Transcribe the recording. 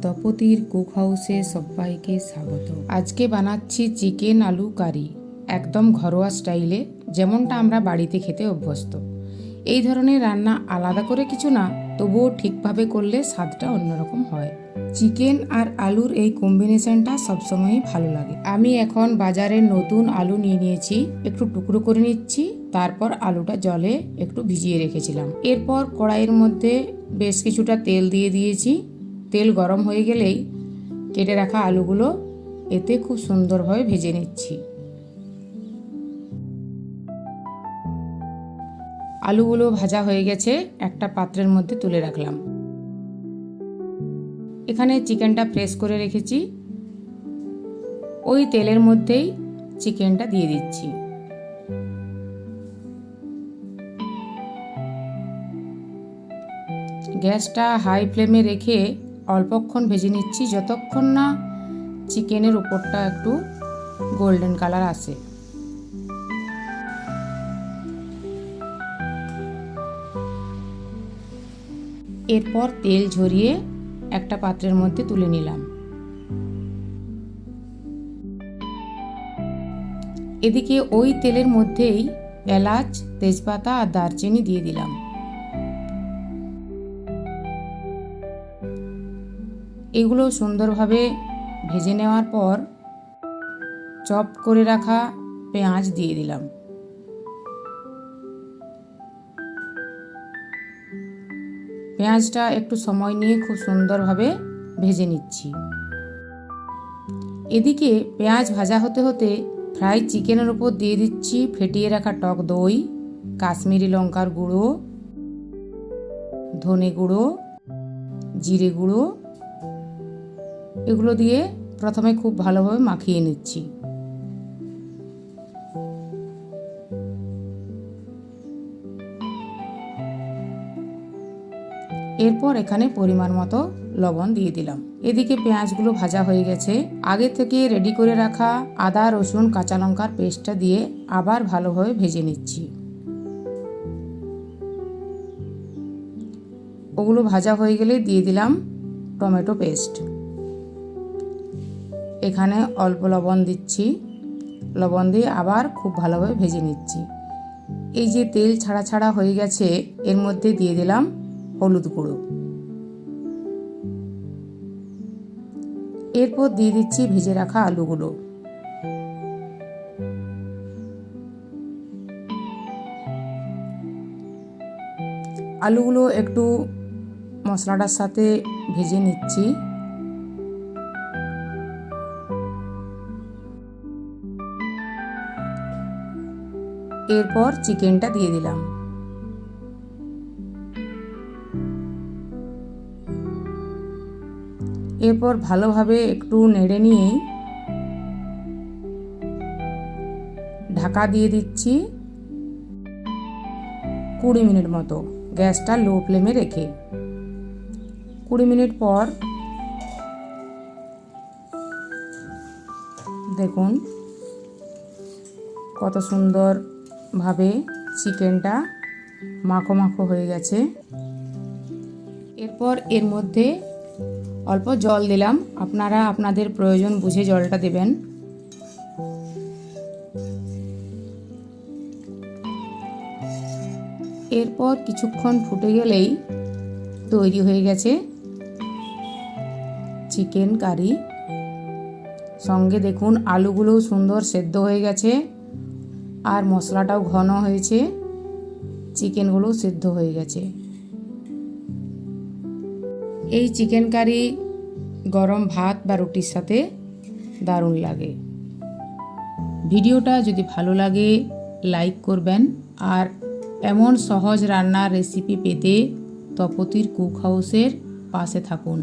তপতির cook হাউসে সবাইকে স্বাগত। আজকে বানাচ্ছি চিকেন আলু কারি, একদম ঘরোয়া স্টাইলে, যেমনটা আমরা বাড়িতে খেতে অভ্যস্ত। এই ধরনের রান্না আলাদা করে কিছু না, তবুও ঠিকভাবে করলে স্বাদটা অন্যরকম হয়। চিকেন আর আলুর এই কম্বিনেশনটা সবসময়ই ভালো লাগে। আমি এখন বাজারের নতুন আলু নিয়ে নিয়েছি, একটু টুকরো করে নিচ্ছি। তারপর আলুটা জলে একটু ভিজিয়ে রেখেছিলাম। এরপর কড়াইয়ের মধ্যে বেশ কিছুটা তেল দিয়ে দিয়েছি। তেল গরম হয়ে গেলেই কেটে রাখা আলুগুলো এতে খুব সুন্দরভাবে ভেজে নিচ্ছি। আলুগুলো ভাজা হয়ে গেছে, একটা পাত্রের মধ্যে তুলে রাখলাম। এখানে চিকেনটা ফ্রেশ করে রেখেছি, ওই তেলের মধ্যেই চিকেনটা দিয়ে দিচ্ছি। গ্যাসটা হাই ফ্লেমে রেখে অল্পক্ষণ ভেজে নিচ্ছি, যতক্ষণ না চিকেনের উপরটা একটু গোল্ডেন কালার আসে। এরপর তেল ঝরিয়ে একটা পাত্রের মধ্যে তুলে নিলাম। এদিকে ওই তেলের মধ্যেই এলাচ, তেজপাতা আর দারচিনি দিয়ে দিলাম। এগুলো সুন্দরভাবে ভেজে নেওয়ার পর চপ করে রাখা পেঁয়াজ দিয়ে দিলাম। পেঁয়াজটা একটু সময় নিয়ে খুব সুন্দরভাবে ভেজে নিচ্ছি। এদিকে পেঁয়াজ ভাজা হতে হতে ফ্রাই চিকেনের উপর দিয়ে দিচ্ছি ফেটিয়ে রাখা টক দই, কাশ্মীরি লঙ্কার গুঁড়ো, ধনে গুঁড়ো, জিরে গুঁড়ো। এগুলো দিয়ে প্রথমে খুব ভালোভাবে মাখিয়ে নিচ্ছি। এরপর এখানে পরিমাণ মতো লবণ দিয়ে দিলাম। এদিকে পেঁয়াজগুলো ভাজা হয়ে গেছে। আগে থেকে রেডি করে রাখা আদা, রসুন, কাঁচা লঙ্কার পেস্টটা দিয়ে আবার ভালোভাবে ভেজে নিচ্ছি। ওগুলো ভাজা হয়ে গেলে দিয়ে দিলাম টমেটো পেস্ট। এখানে অল্প লবণ দিচ্ছি। লবণ দিয়ে আবার খুব ভালোভাবে ভেজে নিচ্ছি। এই যে তেল ছাড়া ছাড়া হয়ে গেছে, এর মধ্যে দিয়ে দিলাম হলুদ গুঁড়ো। এরপর দিয়ে দিচ্ছি ভেজে রাখা আলুগুলো। আলুগুলো একটু মশলাটার সাথে ভেজে নিচ্ছি। এরপর চিকেনটা দিয়ে দিলাম। এরপর ভালোভাবে একটু নেড়ে নিয়ে ঢাকা দিয়ে দিচ্ছি 20 মিনিট মতো, গ্যাসটা লো ফ্লেমে রেখে। 20 মিনিট পর দেখুন কত সুন্দরভাবে চিকেনটা মাখো মাখো হয়ে গেছে। এরপর এর মধ্যে অল্প জল দিলাম, আপনারা আপনাদের প্রয়োজন বুঝে জলটা দেবেন। এরপর কিছুক্ষণ ফুটে গেলেই তৈরি হয়ে গেছে চিকেন কারি। সঙ্গে দেখুন আলুগুলোও সুন্দর সেদ্ধ হয়ে গেছে, আর মশলাটাও ঘন হয়েছে, চিকেনগুলোও সেদ্ধ হয়ে গেছে। এই চিকেন কারি গরম ভাত বা রুটির সাথে দারুণ লাগে। ভিডিওটা যদি ভালো লাগে লাইক করবেন, আর এমন সহজ রান্নার রেসিপি পেতে তপতির কুক হাউসের পাশে থাকুন।